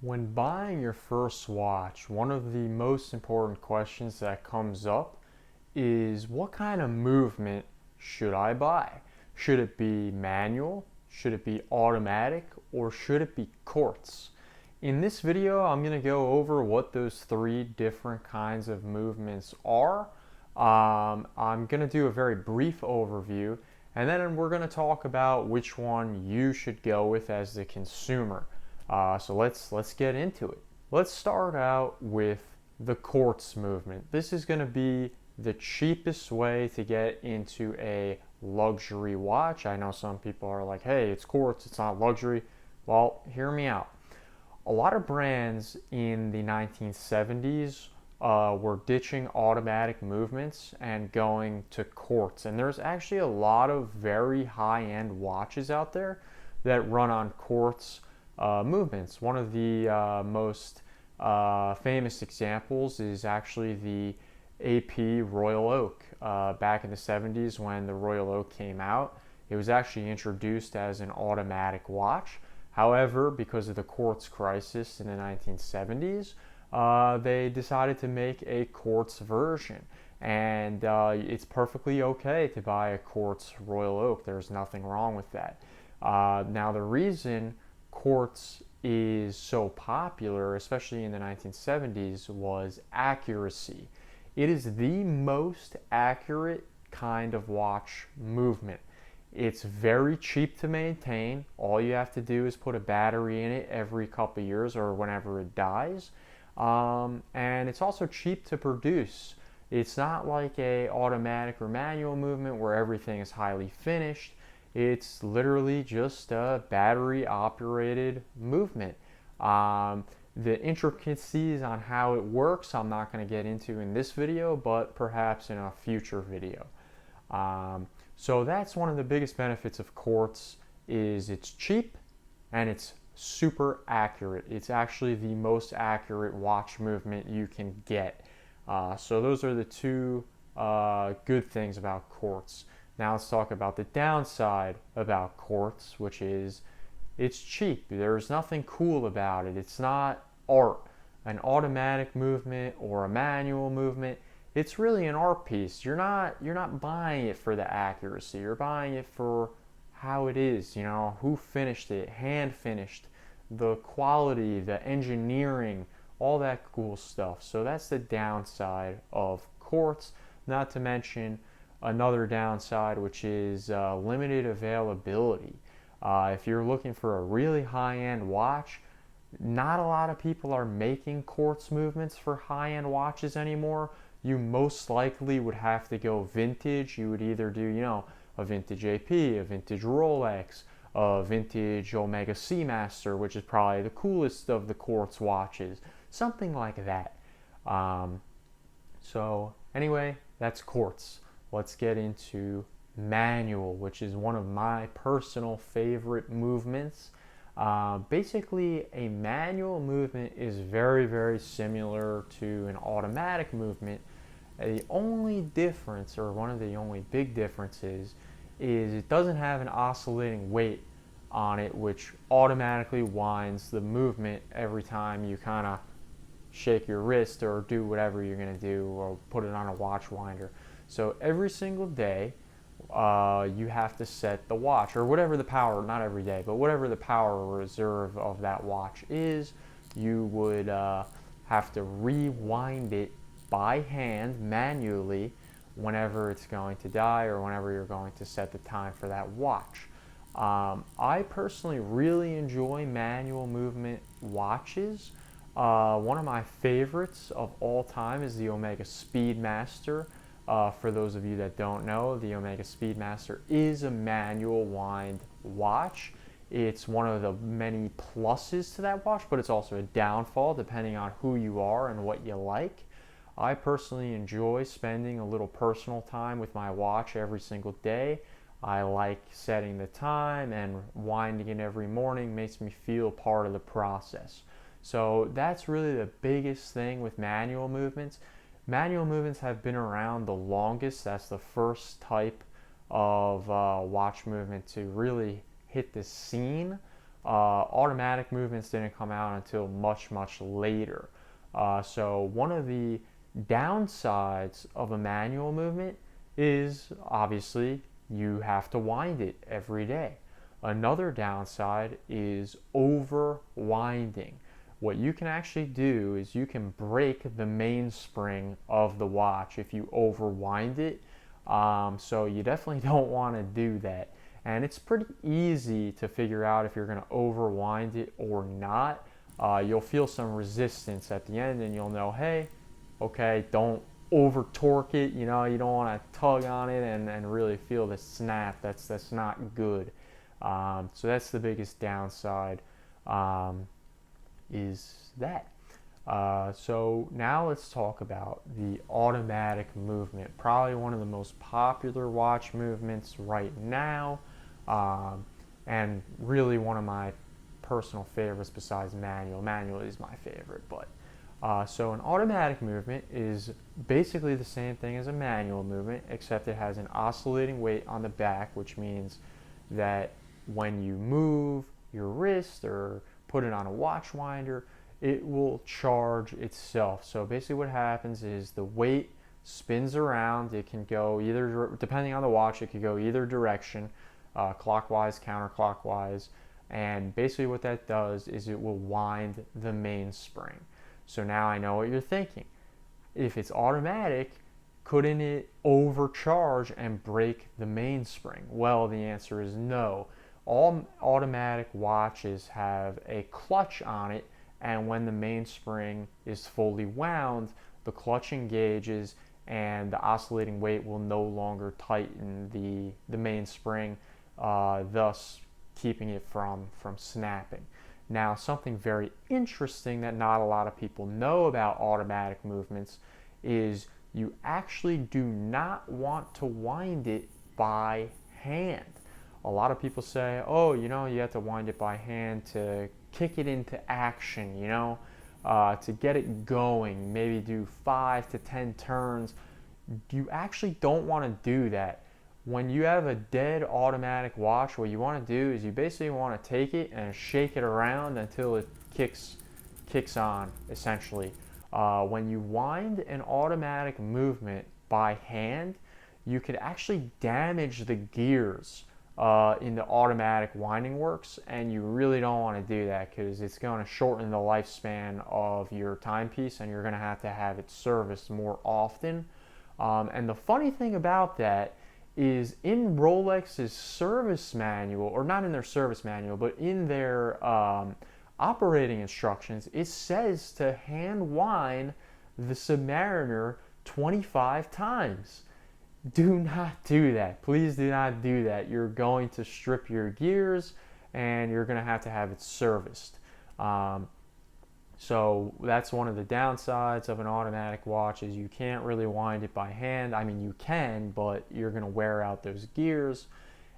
When buying your first watch, one of the most important questions that comes up is what kind of movement should I buy? Should it be manual? Should it be automatic? Or should it be quartz? In this video, I'm going to go over what those three different kinds of movements are. I'm going to do a very brief overview, and then we're going to talk about which one you should go with as the consumer. So let's get into it. Let's start out with the quartz movement. This is going to be the cheapest way to get into a luxury watch. I know some people are like, hey, it's quartz, it's not luxury. Well, hear me out. A lot of brands in the 1970s were ditching automatic movements and going to quartz. And there's actually a lot of very high end watches out there that run on quartz movements. One of the most famous examples is actually the AP Royal Oak. Back in the 70s, when the Royal Oak came out, it was actually introduced as an automatic watch. However, because of the quartz crisis in the 1970s, they decided to make a quartz version. And it's perfectly okay to buy a quartz Royal Oak. There's nothing wrong with that. Now, the reason quartz is so popular, especially in the 1970s, was accuracy. It is the most accurate kind of watch movement. It's very cheap to maintain. All you have to do is put a battery in it every couple of years or whenever it dies. And it's also cheap to produce. It's not like a automatic or manual movement where everything is highly finished. It's literally just a battery operated movement. The intricacies on how it works I'm not going to get into in this video, but perhaps in a future video. So that's one of the biggest benefits of quartz is it's cheap and it's super accurate. It's actually the most accurate watch movement you can get. So those are the two good things about quartz. Now let's talk about the downside about quartz, which is it's cheap. There's nothing cool about it. It's not art, an automatic movement or a manual movement. It's really an art piece. You're not buying it for the accuracy. You're buying it for how it is, who finished it, hand finished, the quality, the engineering, all that cool stuff. So that's the downside of quartz, not to mention another downside, which is limited availability. If you're looking for a really high-end watch, not a lot of people are making quartz movements for high-end watches anymore. You most likely would have to go vintage. You would either do, a vintage AP, a vintage Rolex, a vintage Omega Seamaster, which is probably the coolest of the quartz watches, something like that. So anyway, that's quartz. Let's get into manual, which is one of my personal favorite movements. Basically, a manual movement is very, very similar to an automatic movement. The only difference, or one of the only big differences, is it doesn't have an oscillating weight on it, which automatically winds the movement every time you kind of shake your wrist or do whatever you're going to do or put it on a watch winder. So every single day, you have to set the watch, or whatever the power, not every day, but whatever the power reserve of that watch is, you would have to rewind it by hand manually whenever it's going to die or whenever you're going to set the time for that watch. I personally really enjoy manual movement watches. One of my favorites of all time is the Omega Speedmaster. For those of you that don't know, the Omega Speedmaster is a manual wind watch. It's one of the many pluses to that watch, but it's also a downfall depending on who you are and what you like. I personally enjoy spending a little personal time with my watch every single day. I like setting the time, and winding it every morning makes me feel part of the process. So that's really the biggest thing with manual movements. Manual movements have been around the longest. That's the first type of watch movement to really hit the scene. Automatic movements didn't come out until much, much later. So one of the downsides of a manual movement is obviously you have to wind it every day. Another downside is over winding. What you can actually do is you can break the mainspring of the watch if you overwind it. So you definitely don't want to do that. And it's pretty easy to figure out if you're going to overwind it or not. You'll feel some resistance at the end and you'll know, hey, okay, don't over torque it. You know, you don't want to tug on it and really feel the snap. That's not good. So that's the biggest downside, is that. So now let's talk about the automatic movement. Probably one of the most popular watch movements right now, and really one of my personal favorites besides manual. Manual is my favorite, but so an automatic movement is basically the same thing as a manual movement, except it has an oscillating weight on the back, which means that when you move your wrist or put it on a watch winder, it will charge itself. So basically what happens is the weight spins around. It can go either, depending on the watch, it could go either direction, clockwise, counterclockwise. And basically what that does is it will wind the mainspring. So now I know what you're thinking. If it's automatic, couldn't it overcharge and break the mainspring? Well, the answer is no. All automatic watches have a clutch on it, and when the mainspring is fully wound, the clutch engages and the oscillating weight will no longer tighten the mainspring, thus keeping it from snapping. Now, something very interesting that not a lot of people know about automatic movements is you actually do not want to wind it by hand. A lot of people say, oh, you know, you have to wind it by hand to kick it into action, you know, to get it going, maybe do 5 to 10 turns. You actually don't want to do that. When you have a dead automatic watch, what you want to do is you basically want to take it and shake it around until it kicks on, essentially. When you wind an automatic movement by hand, you could actually damage the gears in the automatic winding works, and you really don't want to do that because it's going to shorten the lifespan of your timepiece and you're going to have it serviced more often. And the funny thing about that is in Rolex's service manual, or not in their service manual, but in their operating instructions, it says to hand wind the Submariner 25 times. Do not do that. Please do not do that. You're going to strip your gears and you're going to have it serviced. So that's one of the downsides of an automatic watch is you can't really wind it by hand. I mean, you can, but you're going to wear out those gears.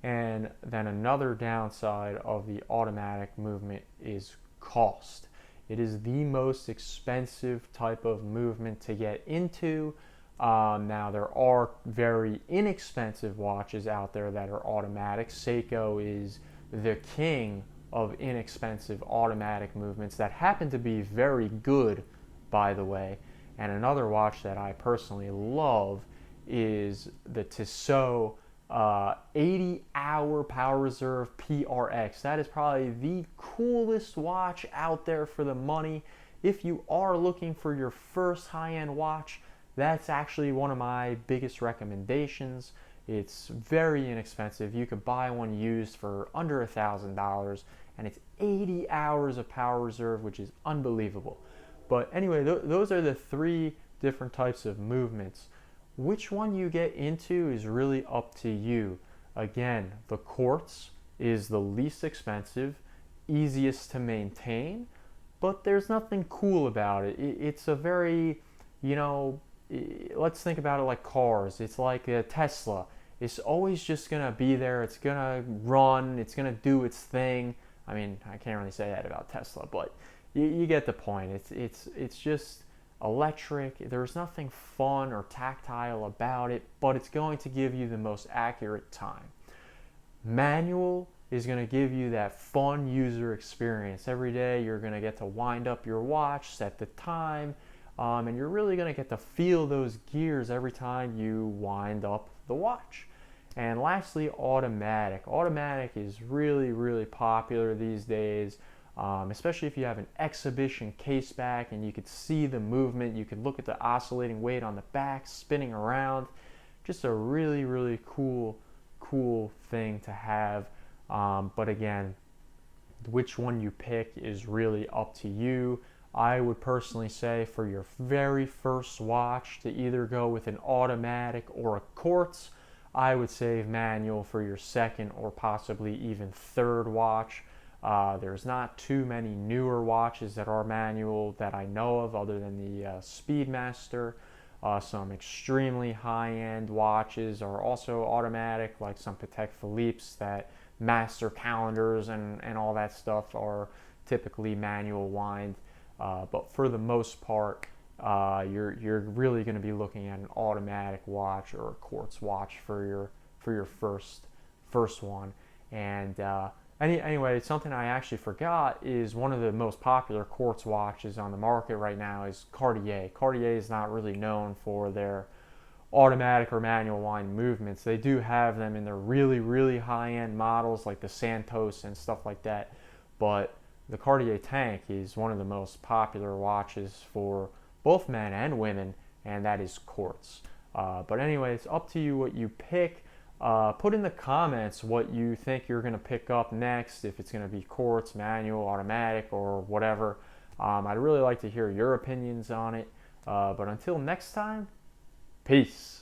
And then another downside of the automatic movement is cost. It is the most expensive type of movement to get into. Now, there are very inexpensive watches out there that are automatic. Seiko is the king of inexpensive automatic movements that happen to be very good, by the way. And another watch that I personally love is the Tissot 80-hour Power Reserve PRX. That is probably the coolest watch out there for the money. If you are looking for your first high-end watch, that's actually one of my biggest recommendations. It's very inexpensive. You could buy one used for under $1,000, and it's 80 hours of Power Reserve, which is unbelievable. But anyway, those are the 3 different types of movements. Which one you get into is really up to you. Again, the quartz is the least expensive, easiest to maintain, but there's nothing cool about it. It's a very, you know, let's think about it like cars. It's like a Tesla. It's always just gonna be there. It's gonna run. It's gonna do its thing. I mean, I can't really say that about Tesla, but you get the point. It's just electric. There's nothing fun or tactile about it, but it's going to give you the most accurate time. Manual is going to give you that fun user experience. Every day you're going to get to wind up your watch, set the time, and you're really going to get to feel those gears every time you wind up the watch. And lastly, automatic. Automatic is really, really popular these days, especially if you have an exhibition case back and you could see the movement. You could look at the oscillating weight on the back spinning around. Just a really, really cool thing to have. But again, which one you pick is really up to you. I would personally say for your very first watch to either go with an automatic or a quartz. I would save manual for your second or possibly even third watch. There's not too many newer watches that are manual that I know of other than the Speedmaster. Some extremely high-end watches are also automatic, like some Patek Philippe's that master calendars and all that stuff are typically manual wind. But for the most part, you're really going to be looking at an automatic watch or a quartz watch for your first one. And anyway, something I actually forgot is one of the most popular quartz watches on the market right now is Cartier. Cartier is not really known for their automatic or manual wind movements. They do have them in their really, really high-end models like the Santos and stuff like that. But the Cartier Tank is one of the most popular watches for both men and women, and that is quartz. But anyway, it's up to you what you pick. Put in the comments what you think you're going to pick up next, if it's going to be quartz, manual, automatic, or whatever. I'd really like to hear your opinions on it. But until next time, peace.